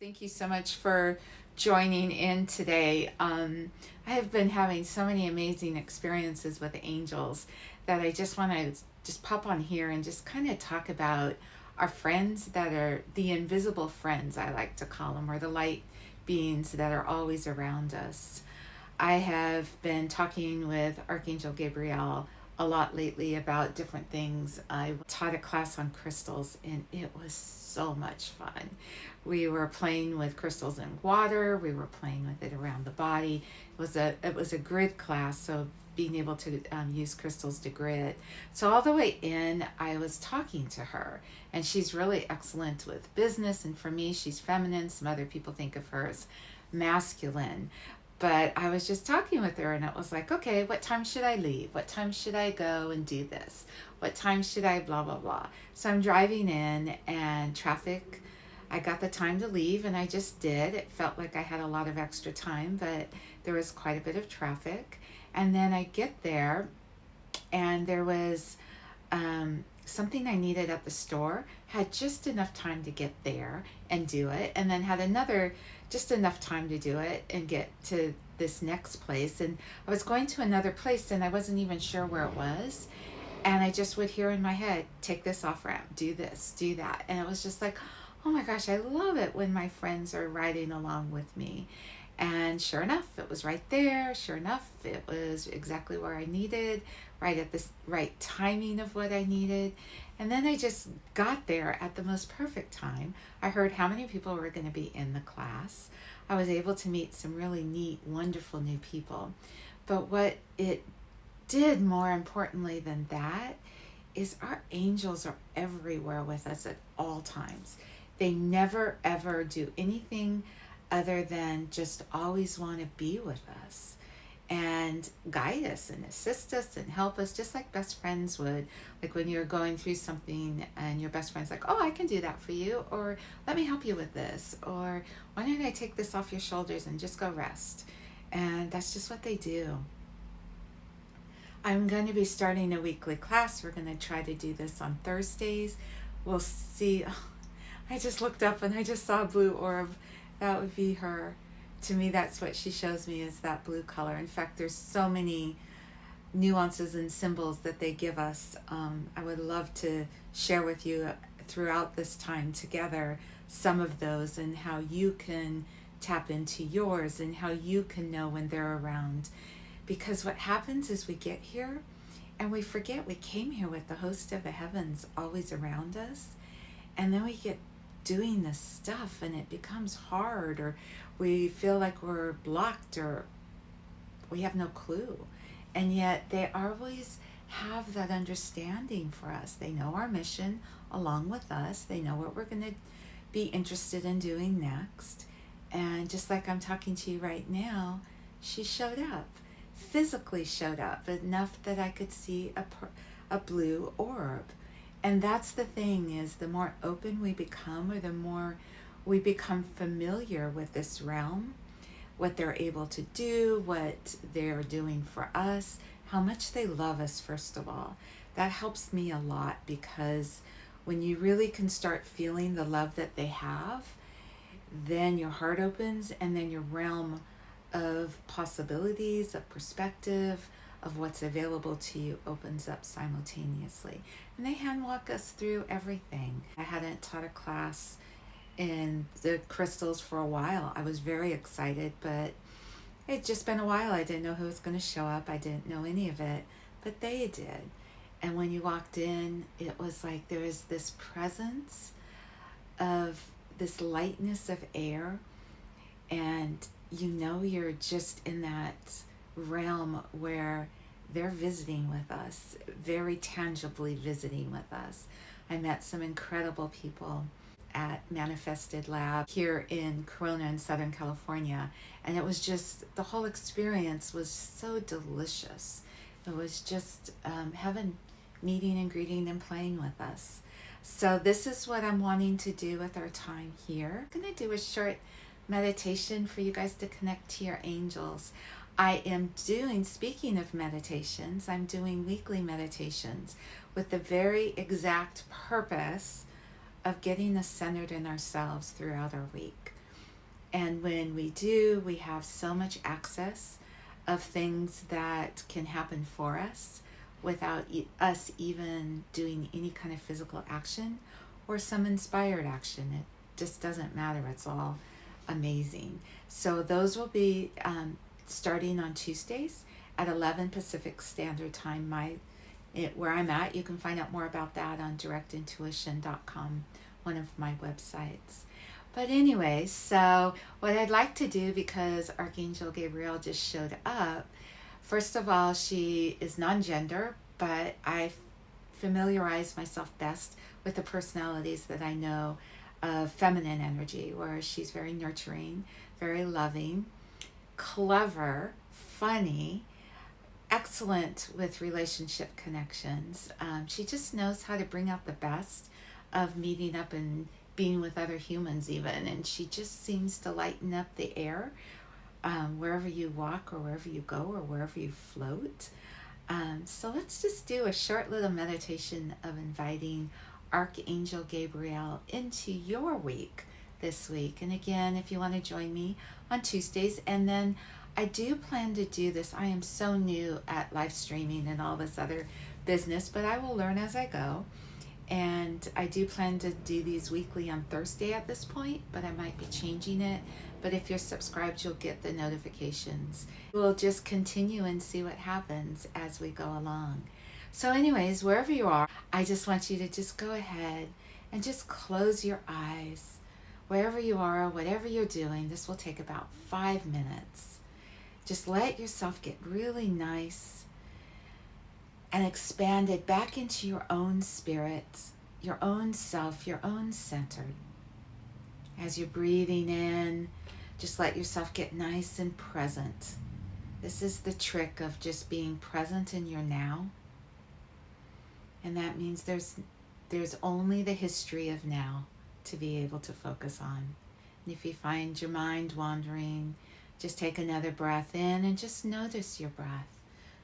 Thank you so much for joining in today. I have been having so many amazing experiences with angels that I just want to just pop on here and just kind of talk about our friends that are the invisible friends, I like to call them, or the light beings that are always around us. I have been talking with Archangel Gabriel a lot lately about different things. I taught a class on crystals and it was so much fun. We were playing with crystals in water, we were playing with it around the body. It was a grid class, so being able to use crystals to grid. So all the way in, I was talking to her, and she's really excellent with business, and for me, she's feminine. Some other people think of her as masculine. But I was just talking with her and it was like, okay, what time should I leave? What time should I go and do this? What time should I blah, blah, blah. So I'm driving in and traffic, I got the time to leave and I just did. It felt like I had a lot of extra time, but there was quite a bit of traffic. And then I get there and there was something I needed at the store, had just enough time to get there and do it, and then had another just enough time to do it and get to this next place. And I was going to another place and I wasn't even sure where it was. And I just would hear in my head, take this off ramp, do this, do that. And it was just like, oh my gosh, I love it when my friends are riding along with me. And sure enough, it was right there. Sure enough, it was exactly where I needed, right at this right timing of what I needed. And then I just got there at the most perfect time. I heard how many people were going to be in the class. I was able to meet some really neat, wonderful new people. But what it did more importantly than that is our angels are everywhere with us at all times. They never ever do anything other than just always want to be with us and guide us and assist us and help us, just like best friends would. Like when you're going through something and your best friend's like, oh, I can do that for you, or let me help you with this, or why don't I take this off your shoulders and just go rest. And that's just what they do. I'm going to be starting a weekly class. We're going to try to do this on Thursdays. We'll see. Oh, I just looked up and I just saw a blue orb. That would be her. To me, that's what she shows me, is that blue color. In fact, there's so many nuances and symbols that they give us. I would love to share with you throughout this time together some of those and how you can tap into yours and how you can know when they're around. Because what happens is we get here and we forget we came here with the host of the heavens always around us. And then we get doing this stuff and it becomes hard, or we feel like we're blocked, or we have no clue. And yet they always have that understanding for us. They know our mission along with us. They know what we're going to be interested in doing next. And just like I'm talking to you right now, she showed up, physically showed up enough that I could see a blue orb. And that's the thing, is the more open we become, or the more we become familiar with this realm, what they're able to do, what they're doing for us, how much they love us, first of all. That helps me a lot, because when you really can start feeling the love that they have, then your heart opens, and then your realm of possibilities, of perspective, of what's available to you opens up simultaneously. And they hand walk us through everything. I hadn't taught a class in the crystals for a while. I was very excited, but it'd just been a while. I didn't know who was going to show up. I didn't know any of it, but they did. And when you walked in, it was like there was this presence of this lightness of air, and you know you're just in that realm where they're visiting with us, very tangibly visiting with us. I met some incredible people at Manifested Lab here in Corona in Southern California, and it was just, the whole experience was so delicious. It was just heaven, meeting and greeting and playing with us. So this is what I'm wanting to do with our time here. I'm going to do a short meditation for you guys to connect to your angels. I am doing, speaking of meditations, I'm doing weekly meditations with the very exact purpose of getting us centered in ourselves throughout our week. And when we do, we have so much access of things that can happen for us without us even doing any kind of physical action or some inspired action. It just doesn't matter. It's all amazing. So those will be starting on Tuesdays at 11 Pacific Standard Time. Where I'm at, you can find out more about that on directintuition.com, one of my websites. But anyway, so what I'd like to do, because Archangel Gabriel just showed up, first of all, she is non-gender, but I familiarize myself best with the personalities that I know of feminine energy, where she's very nurturing, very loving, clever, funny, excellent with relationship connections. She just knows how to bring out the best of meeting up and being with other humans even, and she just seems to lighten up the air wherever you walk or wherever you go or wherever you float. So let's just do a short little meditation of inviting Archangel Gabriel into your week this week. And again, if you want to join me on Tuesdays, and then I do plan to do this. I am so new at live streaming and all this other business, but I will learn as I go. And I do plan to do these weekly on Thursday at this point, but I might be changing it. But if you're subscribed, you'll get the notifications. We'll just continue and see what happens as we go along. So anyways, wherever you are, I just want you to just go ahead and just close your eyes. Wherever you are, whatever you're doing, this will take about 5 minutes. Just let yourself get really nice and expanded back into your own spirit, your own self, your own center. As you're breathing in, just let yourself get nice and present. This is the trick of just being present in your now. And that means there's only the history of now to be able to focus on. And if you find your mind wandering, just take another breath in and just notice your breath.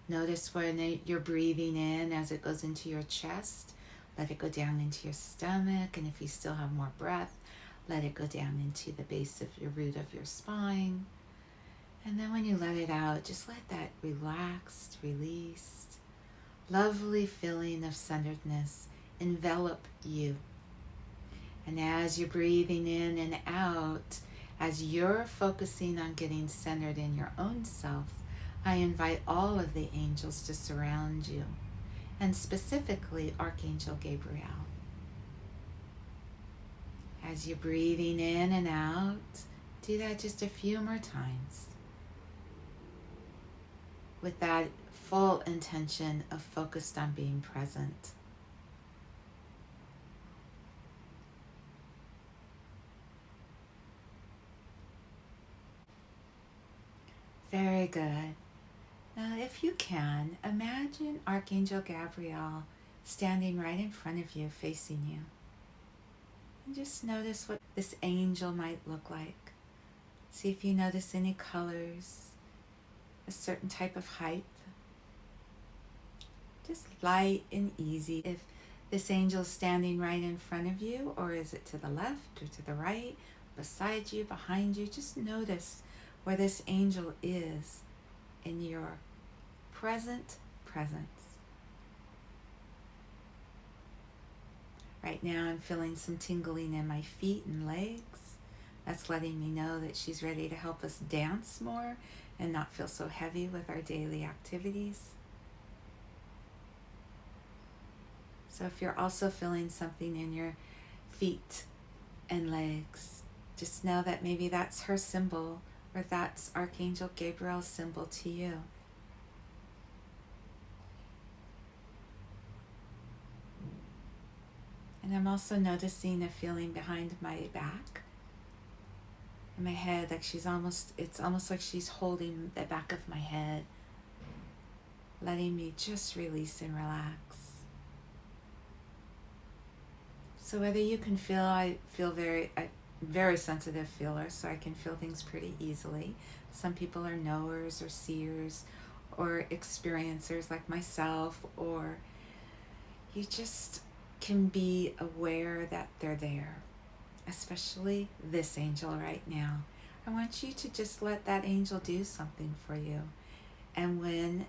Notice when you're breathing in as it goes into your chest. Let it go down into your stomach. And if you still have more breath, let it go down into the base of your root of your spine. And then when you let it out, just let that relaxed, released, lovely feeling of centeredness envelop you. And as you're breathing in and out, as you're focusing on getting centered in your own self, I invite all of the angels to surround you, and specifically Archangel Gabriel. As you're breathing in and out, do that just a few more times with that full intention of focused on being present. Very good. Now, if you can, imagine Archangel Gabriel standing right in front of you, facing you. And just notice what this angel might look like. See if you notice any colors, a certain type of height. Just light and easy. If this angel is standing right in front of you, or is it to the left or to the right, beside you, behind you, just notice where this angel is in your presence. Right now I'm feeling some tingling in my feet and legs. That's letting me know that she's ready to help us dance more and not feel so heavy with our daily activities. So if you're also feeling something in your feet and legs, just know that maybe that's her symbol, or that's Archangel Gabriel's symbol to you. And I'm also noticing a feeling behind my back, in my head, like it's almost like she's holding the back of my head, letting me just release and relax. So whether you can feel, I feel very sensitive feeler, so I can feel things pretty easily. Some people are knowers or seers or experiencers like myself, or you just can be aware that they're there, especially this angel right now. I want you to just let that angel do something for you. And when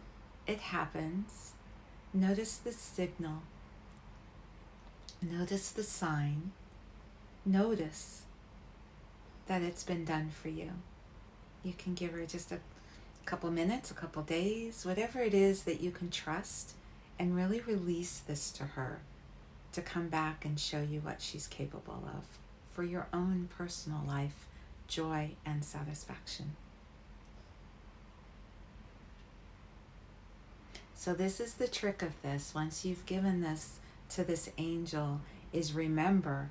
it happens, notice the signal, notice the sign, notice that it's been done for you. You can give her just a couple minutes, a couple days, whatever it is that you can trust, and really release this to her to come back and show you what she's capable of for your own personal life, joy and satisfaction. So this is the trick of this. Once you've given this to this angel, is remember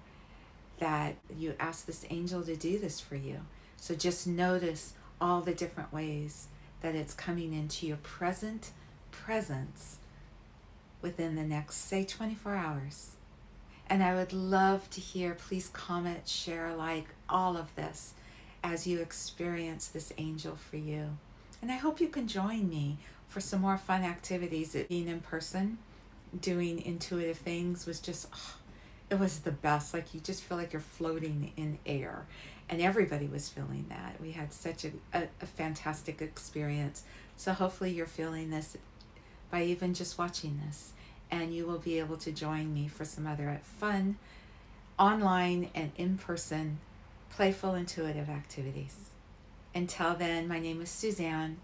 that you ask this angel to do this for you. So just notice all the different ways that it's coming into your presence within the next, say, 24 hours. And I would love to hear, please comment, share, like, all of this as you experience this angel for you. And I hope you can join me for some more fun activities. Being in person, doing intuitive things was just, it was the best. Like, you just feel like you're floating in air. And everybody was feeling that. We had such a fantastic experience. So hopefully you're feeling this by even just watching this. And you will be able to join me for some other fun, online and in-person, playful, intuitive activities. Until then, my name is Suzanne,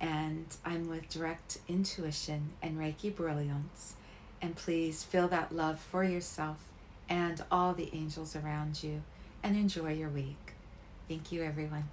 and I'm with Direct Intuition and Reiki Brilliance. And please feel that love for yourself and all the angels around you, and enjoy your week. Thank you, everyone.